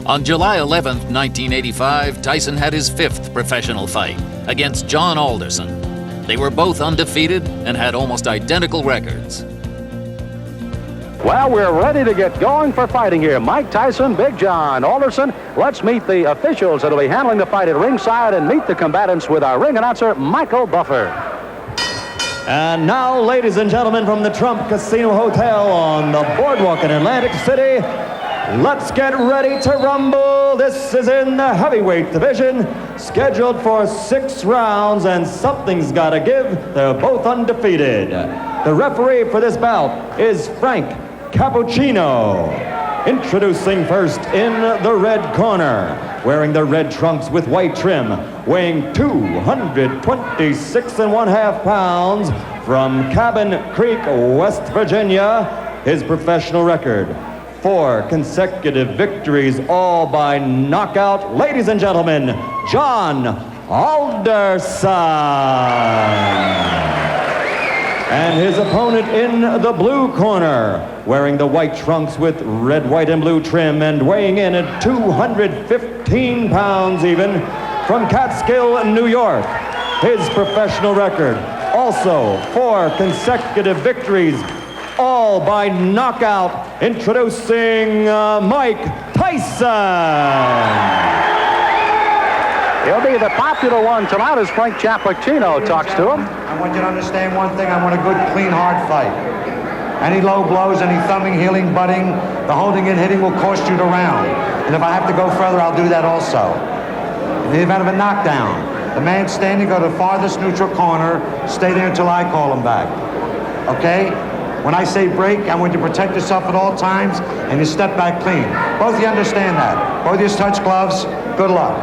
On July 11, 1985, Tyson had his 5th professional fight against John Alderson. They were both undefeated and had almost identical records. Well, we're ready to get going for fighting here. Mike Tyson, Big John Alderson. Let's meet the officials that will be handling the fight at ringside and meet the combatants with our ring announcer, Michael Buffer. And now, ladies and gentlemen, from the Trump Casino Hotel on the boardwalk in Atlantic City, let's get ready to rumble. This is in the heavyweight division, scheduled for 6 rounds, and something's got to give. They're both undefeated. The referee for this bout is Frank Cappuccino. Introducing first in the red corner, wearing the red trunks with white trim, weighing 226.5 pounds, from Cabin Creek, West Virginia, his professional record: 4 consecutive victories, all by knockout. Ladies and gentlemen, John Alderson. And his opponent in the blue corner, wearing the white trunks with red, white, and blue trim, and weighing in at 215 pounds even, from Catskill, New York. His professional record, also 4 consecutive victories, all by knockout. Introducing Mike Tyson. He'll be the popular one tonight as Frank Cappuccino talks to him. I want you to understand one thing. I want a good, clean, hard fight. Any low blows, any thumbing, heeling, butting, the holding and hitting will cost you the round. And if I have to go further, I'll do that also. In the event of a knockdown, the man standing, go to the farthest neutral corner, stay there until I call him back. Okay? When I say break, I want you to protect yourself at all times, and you step back clean. Both of you understand that. Both of you touch gloves. Good luck.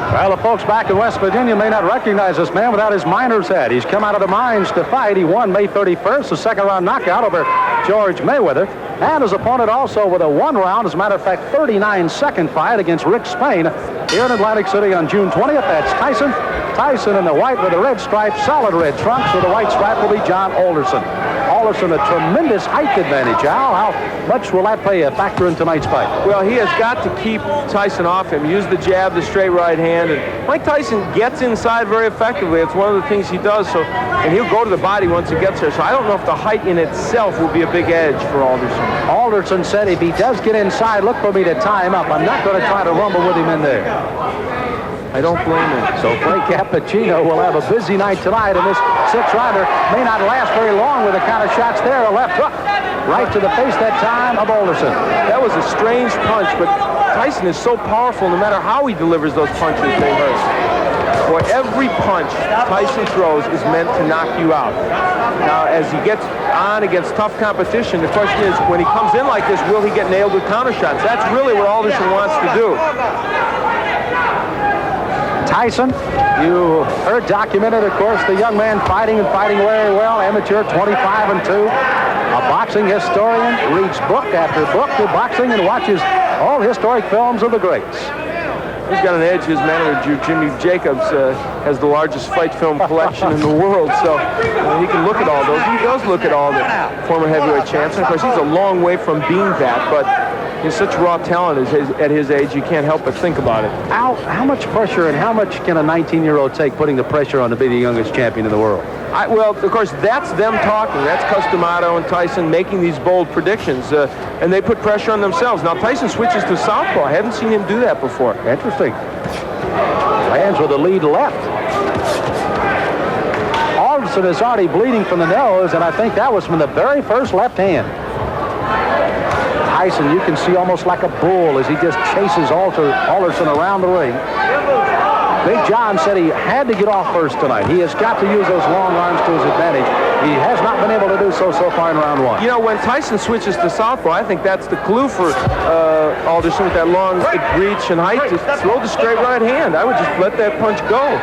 Well, the folks back in West Virginia may not recognize this man without his miner's hat. He's come out of the mines to fight. He won May 31st, a second-round knockout over George Mayweather. And his opponent also with a 1-round, as a matter of fact, 39-second fight against Rick Spain here in Atlantic City on June 20th. That's Tyson. Tyson in the white with the red stripe, solid red trunks. With the white stripe will be John Alderson. Alderson, a tremendous height advantage. Al, how much will that play a factor in tonight's fight? Well, he has got to keep Tyson off him. Use the jab, the straight right hand. And Mike Tyson gets inside very effectively. It's one of the things he does. So, and he'll go to the body once he gets there. So I don't know if the height in itself will be a big edge for Alderson. Alderson said if he does get inside, look for me to tie him up. I'm not going to try to rumble with him in there. I don't blame him. So Frank Cappuccino will have a busy night tonight, and this 6-rounder may not last very long with the kind of shots there. A left hook right to the face that time of Alderson. That was a strange punch, but Tyson is so powerful, no matter how he delivers those punches, they hurt. Boy, every punch Tyson throws is meant to knock you out. Now, as he gets on against tough competition, the question is, when he comes in like this, will he get nailed with counter shots? That's really what Alderson wants to do. Tyson, you heard documented, of course, the young man fighting very well, amateur, 25-2, a boxing historian, reads book after book of boxing and watches all historic films of the greats. He's got an edge. His manager, Jimmy Jacobs, has the largest fight film collection in the world, so he can look at all those. He does look at all the former heavyweight champs, and of course, he's a long way from being that, but he's such raw talent at his age, you can't help but think about it. Al, how much pressure and how much can a 19-year-old take putting the pressure on to be the youngest champion in the world? Well, of course, that's them talking. That's Customato and Tyson making these bold predictions, and they put pressure on themselves. Now, Tyson switches to southpaw. I haven't seen him do that before. Interesting. Lands with the lead left. Alderson is already bleeding from the nose, and I think that was from the very first left hand. Tyson, you can see almost like a bull as he just chases Alderson around the ring. Big John said he had to get off first tonight. He has got to use those long arms to his advantage. He has not been able to do so far in round 1. You know, when Tyson switches to southpaw, I think that's the clue for Alderson with that long reach and height to throw the straight right hand. I would just let that punch go.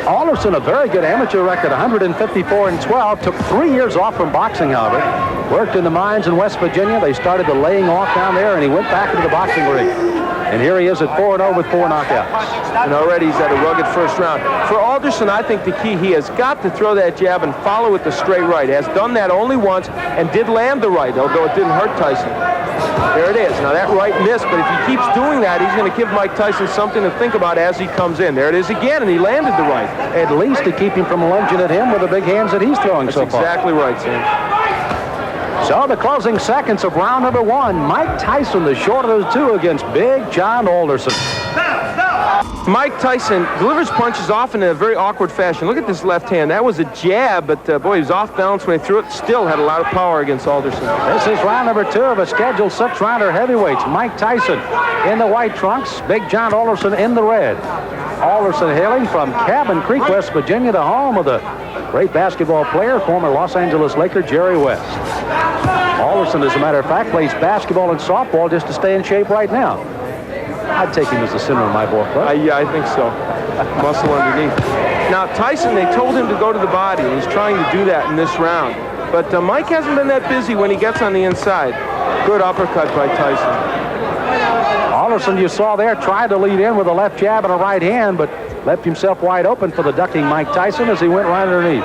Alderson, a very good amateur record, 154-12. Took 3 years off from boxing, however. Worked in the mines in West Virginia. They started the laying off down there, and he went back into the boxing ring. And here he is at 4-0 with 4 knockouts. And already he's had a rugged first round. For Alderson, I think the key, he has got to throw that jab and follow with the straight right. Has done that only once and did land the right, although it didn't hurt Tyson. There it is. Now that right missed, but if he keeps doing that, he's going to give Mike Tyson something to think about as he comes in. There it is again, and he landed the right. At least to keep him from lunging at him with the big hands that he's throwing so far. That's exactly right, Sam. So the closing seconds of round number 1. Mike Tyson, the shorter of the two, against Big John Alderson. Mike Tyson delivers punches often in a very awkward fashion. Look at this left hand. That was a jab, but boy, he was off balance when he threw it. Still had a lot of power against Alderson. This is round number 2 of a scheduled 6-rounder heavyweights. Mike Tyson in the white trunks, Big John Alderson in the red. Alderson hailing from Cabin Creek, West Virginia, the home of the great basketball player, former Los Angeles Laker Jerry West. Alderson, as a matter of fact, plays basketball and softball just to stay in shape right now. I'd take him as the center of my ball club. Yeah, I think so. Muscle underneath. Now, Tyson, they told him to go to the body, and he's trying to do that in this round. But Mike hasn't been that busy when he gets on the inside. Good uppercut by Tyson. Alderson, you saw there, tried to lead in with a left jab and a right hand, but left himself wide open for the ducking Mike Tyson as he went right underneath.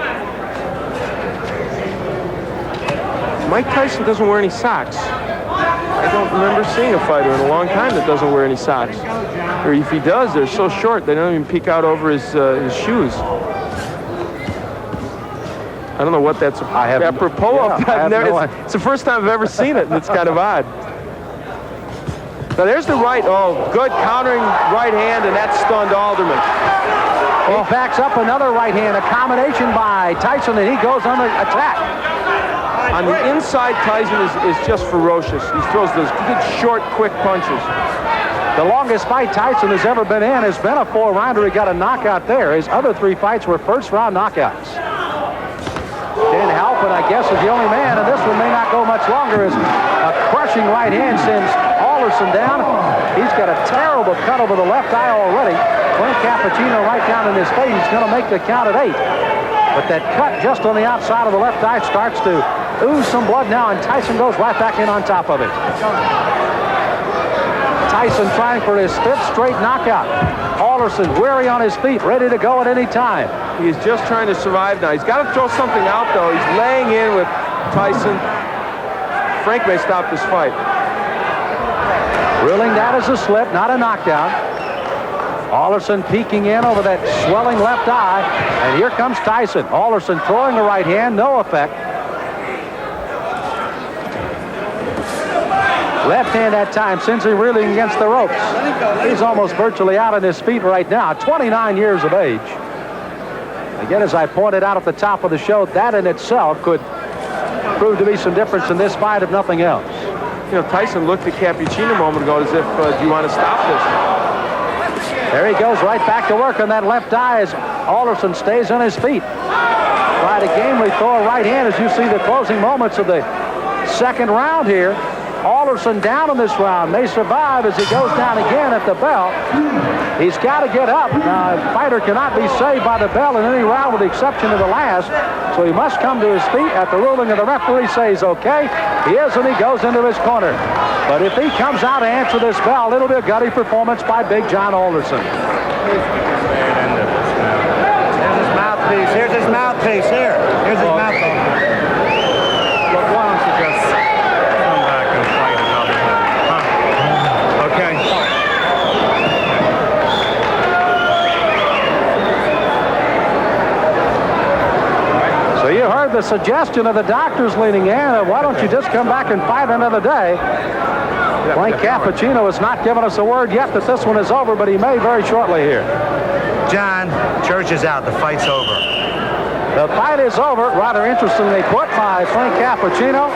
Mike Tyson doesn't wear any socks. I don't remember seeing a fighter in a long time that doesn't wear any socks. Or if he does, they're so short they don't even peek out over his shoes. I don't know what that's apropos of. It's the first time I've ever seen it, and it's kind of odd. Now there's the right. Oh, good countering right hand, and that stunned Alderman. He backs up another right hand, a combination by Tyson, and he goes on the attack. On the inside, Tyson is just ferocious. He throws those good, short, quick punches. The longest fight Tyson has ever been in has been a 4-rounder. He got a knockout there. His other 3 fights were first-round knockouts. Dan Halpin, I guess, is the only man, and this one may not go much longer, as a crushing right hand sends Alderson down. He's got a terrible cut over the left eye already. Clint Cappuccino right down in his face. He's going to make the count at 8. But that cut just on the outside of the left eye starts to ooze some blood now, and Tyson goes right back in on top of it. Tyson trying for his 5th straight knockout. Alderson weary on his feet, ready to go at any time. He's just trying to survive now. He's got to throw something out, though. He's laying in with Tyson. Frank may stop this fight. Ruling that as a slip, not a knockdown. Alderson peeking in over that swelling left eye, and here comes Tyson. Alderson throwing the right hand, no effect. Left hand that time sends him reeling against the ropes. He's almost virtually out on his feet right now, 29 years of age. Again, as I pointed out at the top of the show, that in itself could prove to be some difference in this fight, if nothing else. You know, Tyson looked at Cappuccino a moment ago as if, do you want to stop this? There he goes right back to work on that left eye as Alderson stays on his feet. Try to gamely throw a right hand as you see the closing moments of the second round here. Alderson down in this round, may survive as he goes down again at the bell. He's got to get up. Now, a fighter cannot be saved by the bell in any round with the exception of the last, so he must come to his feet at the ruling of the referee says okay. He is, and he goes into his corner. But if he comes out to answer this bell, it'll be a gutty performance by Big John Alderson. Here's his mouthpiece. Here's his mouthpiece. Here's his mouthpiece. Look, why don't you just come back and fight another one? Huh? Okay. So you heard the suggestion of the doctors leaning in. Why don't you just come back and fight another day? Frank Cappuccino has not given us a word yet that this one is over, but he may very shortly here. John, church is out. The fight's over. The fight is over, rather interestingly put by Frank Cappuccino,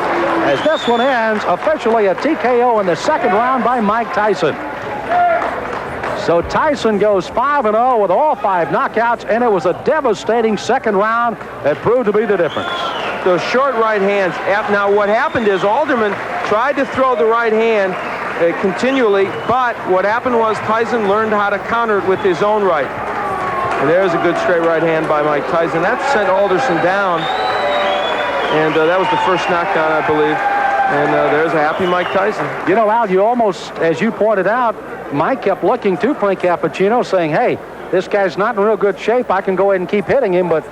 as this one ends officially a TKO in the second round by Mike Tyson. So Tyson goes 5-0 with all 5 knockouts, and it was a devastating second round that proved to be the difference. Those short right hands. Now what happened is Alderman tried to throw the right hand continually, but what happened was Tyson learned how to counter it with his own right. And there's a good straight right hand by Mike Tyson. That sent Alderson down, and that was the first knockdown, I believe. And there's a happy Mike Tyson. You know, Al, you almost, as you pointed out, Mike kept looking to Frank Cappuccino saying, hey, this guy's not in real good shape. I can go ahead and keep hitting him, but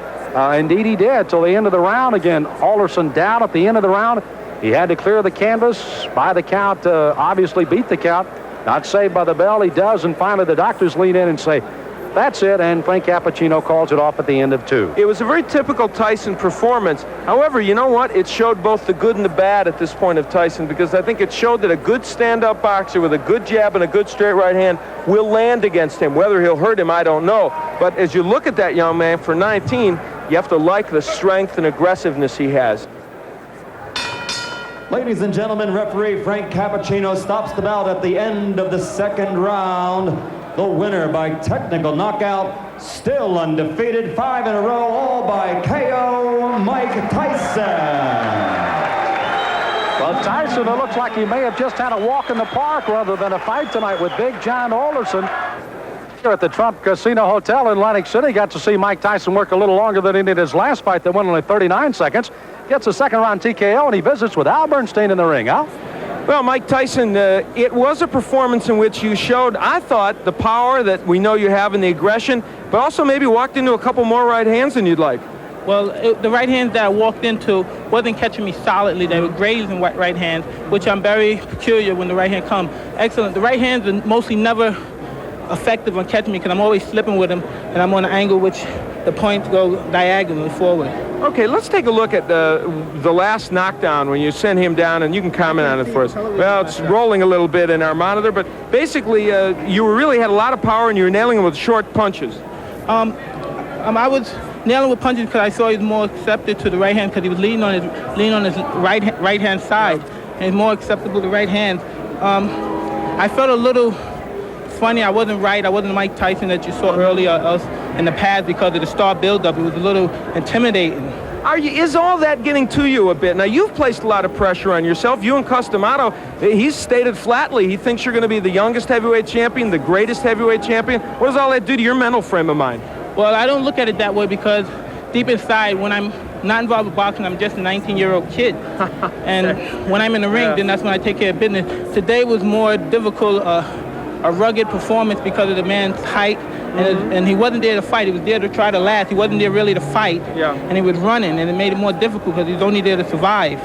indeed he did till the end of the round. Again, Alderson down at the end of the round. He had to clear the canvas by the count, obviously beat the count. Not saved by the bell. He does, and finally the doctors lean in and say, that's it, and Frank Cappuccino calls it off at the end of 2. It was a very typical Tyson performance. However, you know what? It showed both the good and the bad at this point of Tyson, because I think it showed that a good stand-up boxer with a good jab and a good straight right hand will land against him. Whether he'll hurt him, I don't know. But as you look at that young man, for 19, you have to like the strength and aggressiveness he has. Ladies and gentlemen, referee Frank Cappuccino stops the bout at the end of the 2nd round. The winner by technical knockout, still undefeated, 5 in a row, all by KO, Mike Tyson. Well, Tyson, it looks like he may have just had a walk in the park rather than a fight tonight with Big John Alderson. Here at the Trump Casino Hotel in Atlantic City, got to see Mike Tyson work a little longer than he did his last fight that went only 39 seconds. Gets a 2nd round TKO, and he visits with Al Bernstein in the ring. Al? Well, Mike Tyson, it was a performance in which you showed, I thought, the power that we know you have and the aggression, but also maybe walked into a couple more right hands than you'd like. Well, the right hands that I walked into wasn't catching me solidly. They were grazing right hands, which I'm very peculiar when the right hand comes. Excellent. The right hands are mostly never effective on catching me because I'm always slipping with them, and I'm on an angle which the points go diagonally forward. Okay, let's take a look at the last knockdown when you sent him down, and you can comment on it for us. Well, it's rolling a little bit in our monitor, but basically you really had a lot of power and you were nailing him with short punches. I was nailing with punches because I saw he was more accepted to the right hand because he was leaning on his right hand side, and he's more acceptable to right hand. I felt a little funny. I wasn't right. I wasn't the Mike Tyson that you saw earlier in the past because of the star buildup. It was a little intimidating. Is all that getting to you a bit? Now, you've placed a lot of pressure on yourself. You and Customato, he's stated flatly he thinks you're going to be the youngest heavyweight champion, the greatest heavyweight champion. What does all that do to your mental frame of mind? Well, I don't look at it that way because deep inside, when I'm not involved with boxing, I'm just a 19-year-old kid. And when I'm in the ring, then that's when I take care of business. Today was more difficult, a rugged performance because of the man's height, and he wasn't there to fight. He was there to try to last. He wasn't there really to fight, and he was running, and it made it more difficult because he was only there to survive.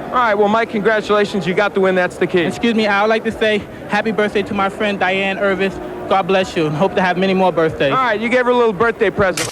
All right, well, Mike, congratulations. You got the win. That's the key. Excuse me, I would like to say happy birthday to my friend Diane Irvis. God bless you, and hope to have many more birthdays. All right, you gave her a little birthday present.